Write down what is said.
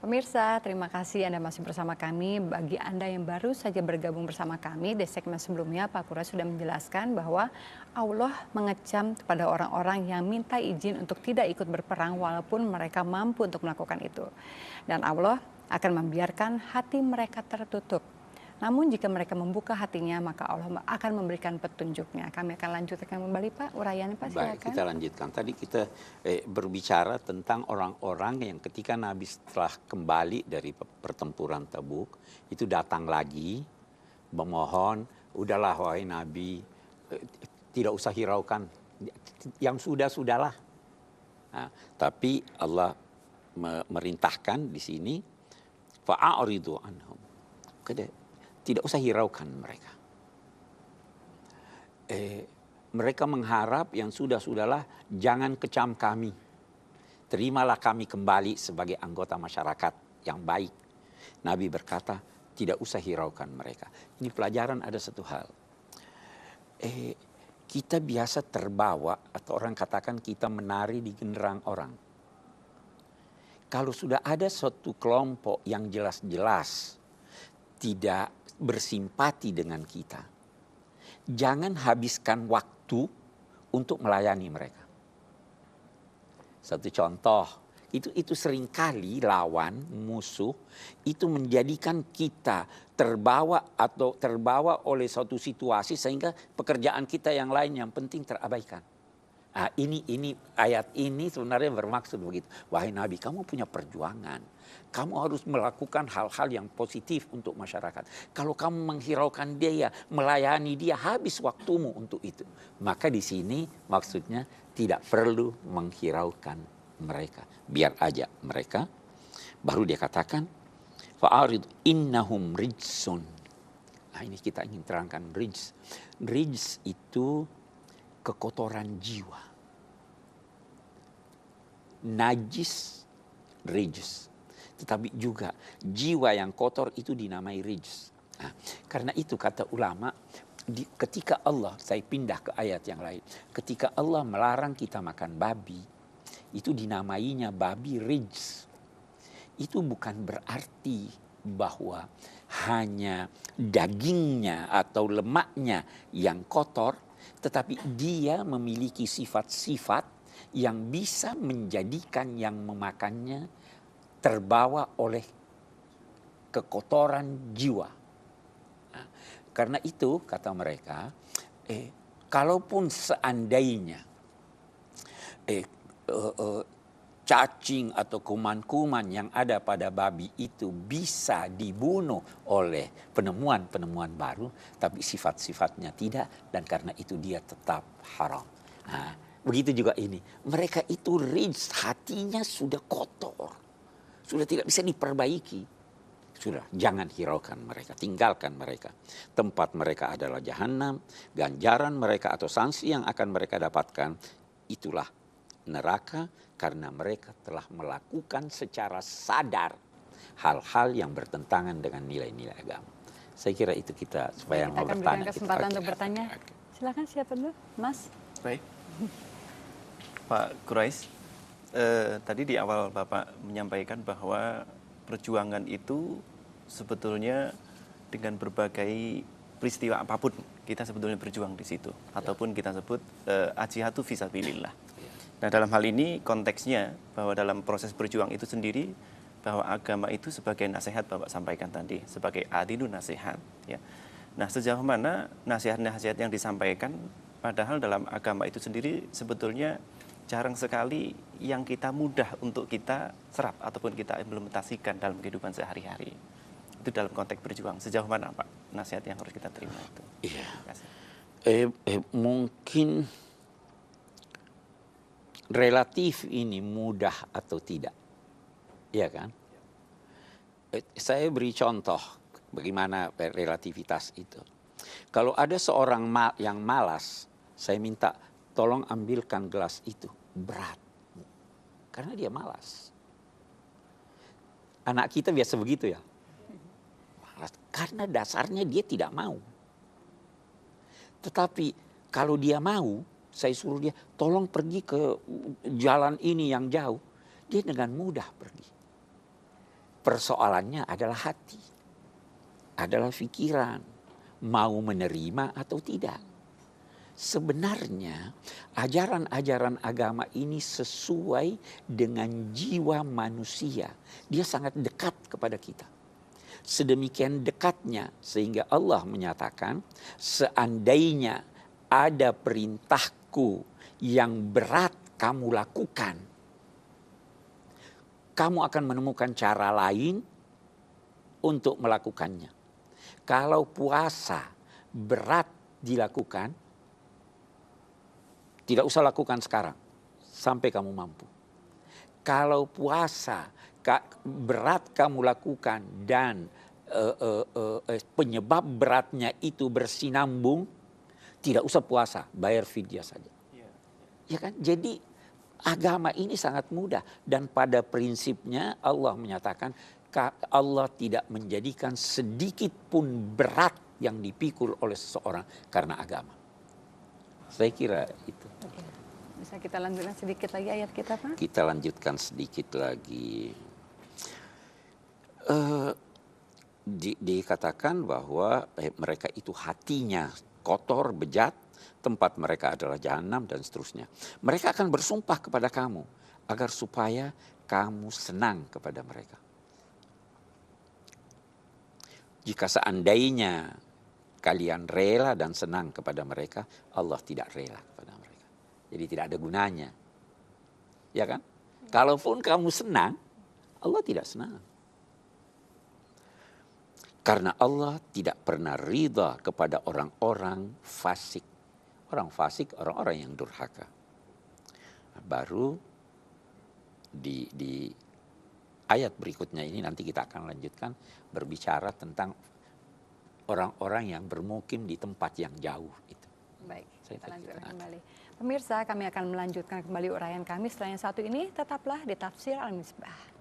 Pemirsa, terima kasih Anda masih bersama kami. Bagi Anda yang baru saja bergabung bersama kami, di segmen sebelumnya Pak Kura sudah menjelaskan bahwa Allah mengecam kepada orang-orang yang minta izin untuk tidak ikut berperang walaupun mereka mampu untuk melakukan itu. Dan Allah akan membiarkan hati mereka tertutup. Namun jika mereka membuka hatinya, maka Allah akan memberikan petunjuknya. Kami akan lanjutkan kembali Pak, uraiannya Pak, Baik, silakan. kita lanjutkan. Tadi kita berbicara tentang orang-orang yang ketika Nabi setelah kembali dari pertempuran Tabuk, itu datang lagi memohon, udahlah wahai Nabi, tidak usah hiraukan, yang sudah-sudahlah. Nah, tapi Allah merintahkan di sini, fa'aridu anhum. Tidak usah hiraukan mereka. Mereka mengharap yang sudah-sudahlah, jangan kecam kami. Terimalah kami kembali sebagai anggota masyarakat yang baik. Nabi berkata, tidak usah hiraukan mereka. Ini pelajaran ada satu hal. Kita biasa terbawa, atau orang katakan kita menari di genderang orang. Kalau sudah ada suatu kelompok yang jelas-jelas tidak bersimpati dengan kita, jangan habiskan waktu untuk melayani mereka. Satu contoh, itu seringkali lawan, musuh, itu menjadikan kita terbawa oleh suatu situasi sehingga pekerjaan kita yang lain yang penting terabaikan. Nah, ini ayat ini sebenarnya bermaksud begitu. Wahai Nabi, kamu punya perjuangan. Kamu harus melakukan hal-hal yang positif untuk masyarakat. Kalau kamu menghiraukan dia, melayani dia, habis waktumu untuk itu. Maka di sini maksudnya tidak perlu menghiraukan mereka. Biar aja mereka. Baru dia katakan, fa'arid innahum rijsun. Nah, ini kita ingin terangkan rijs. Rijs itu kekotoran jiwa. Najis, rijs. Tetapi juga jiwa yang kotor itu dinamai rijs. Nah, karena itu kata ulama, ketika Allah, saya pindah ke ayat yang lain. Ketika Allah melarang kita makan babi, itu dinamainya babi rijs. Itu bukan berarti bahwa hanya dagingnya atau lemaknya yang kotor, tetapi dia memiliki sifat-sifat yang bisa menjadikan yang memakannya terbawa oleh kekotoran jiwa. Nah, karena itu kata mereka, kalaupun seandainya cacing atau kuman-kuman yang ada pada babi itu bisa dibunuh oleh penemuan-penemuan baru, tapi sifat-sifatnya tidak, dan karena itu dia tetap haram. Nah, begitu juga ini. Mereka itu rijs, hatinya sudah kotor. Sudah tidak bisa diperbaiki. Sudah, jangan hiraukan mereka, tinggalkan mereka. Tempat mereka adalah jahanam, ganjaran mereka atau sanksi yang akan mereka dapatkan, itulah neraka, karena mereka telah melakukan secara sadar hal-hal yang bertentangan dengan nilai-nilai agama. Saya kira itu kita supaya mau bertanya. Kita akan berikan kesempatan untuk bertanya. Silakan siapa dulu, Mas? Baik, Pak Kurais, tadi di awal Bapak menyampaikan bahwa perjuangan itu sebetulnya dengan berbagai peristiwa apapun kita sebetulnya berjuang di situ, ataupun kita sebut ajihadu fisabilillah. Nah, dalam hal ini konteksnya bahwa dalam proses berjuang itu sendiri, bahwa agama itu sebagai nasihat Bapak sampaikan tadi, sebagai adinu nasihat, ya. Nah, sejauh mana nasihat-nasihat yang disampaikan, padahal dalam agama itu sendiri sebetulnya jarang sekali yang kita mudah untuk kita serap ataupun kita implementasikan dalam kehidupan sehari-hari. Itu dalam konteks berjuang. Sejauh mana Pak nasihat yang harus kita terima itu? Iya. Mungkin relatif ini mudah atau tidak. Iya kan? Saya beri contoh bagaimana relativitas itu. Kalau ada seorang yang malas, saya minta tolong ambilkan gelas itu. Berat. Karena dia malas. Anak kita biasa begitu ya. Malas. Karena dasarnya dia tidak mau. Tetapi kalau dia mau, saya suruh dia tolong pergi ke jalan ini yang jauh. Dia dengan mudah pergi. Persoalannya adalah hati, adalah pikiran, mau menerima atau tidak. Sebenarnya ajaran-ajaran agama ini sesuai dengan jiwa manusia. Dia sangat dekat kepada kita. Sedemikian dekatnya sehingga Allah menyatakan, seandainya ada perintahku yang berat kamu lakukan, kamu akan menemukan cara lain untuk melakukannya. Kalau puasa berat dilakukan, tidak usah lakukan sekarang, sampai kamu mampu. Kalau puasa berat kamu lakukan dan penyebab beratnya itu bersinambung, tidak usah puasa, bayar fidyah saja. Ya kan? Jadi agama ini sangat mudah, dan pada prinsipnya Allah menyatakan Allah tidak menjadikan sedikit pun berat yang dipikul oleh seseorang karena agama. Saya kira itu. Oke. Bisa kita lanjutkan sedikit lagi ayat kita, Pak? Kita lanjutkan sedikit lagi. Dikatakan bahwa mereka itu hatinya kotor, bejat, tempat mereka adalah jahanam dan seterusnya. Mereka akan bersumpah kepada kamu agar supaya kamu senang kepada mereka. Jika seandainya kalian rela dan senang kepada mereka, Allah tidak rela kepada mereka. Jadi tidak ada gunanya. Ya kan? Kalaupun kamu senang, Allah tidak senang. Karena Allah tidak pernah ridha kepada orang-orang fasik. Orang fasik, orang-orang yang durhaka. Baru di ayat berikutnya ini nanti kita akan lanjutkan berbicara tentang orang-orang yang bermukim di tempat yang jauh itu. Baik, kita lanjutkan kembali. Pemirsa, kami akan melanjutkan kembali uraian kami setelah yang satu ini. Tetaplah di Tafsir Al-Misbah.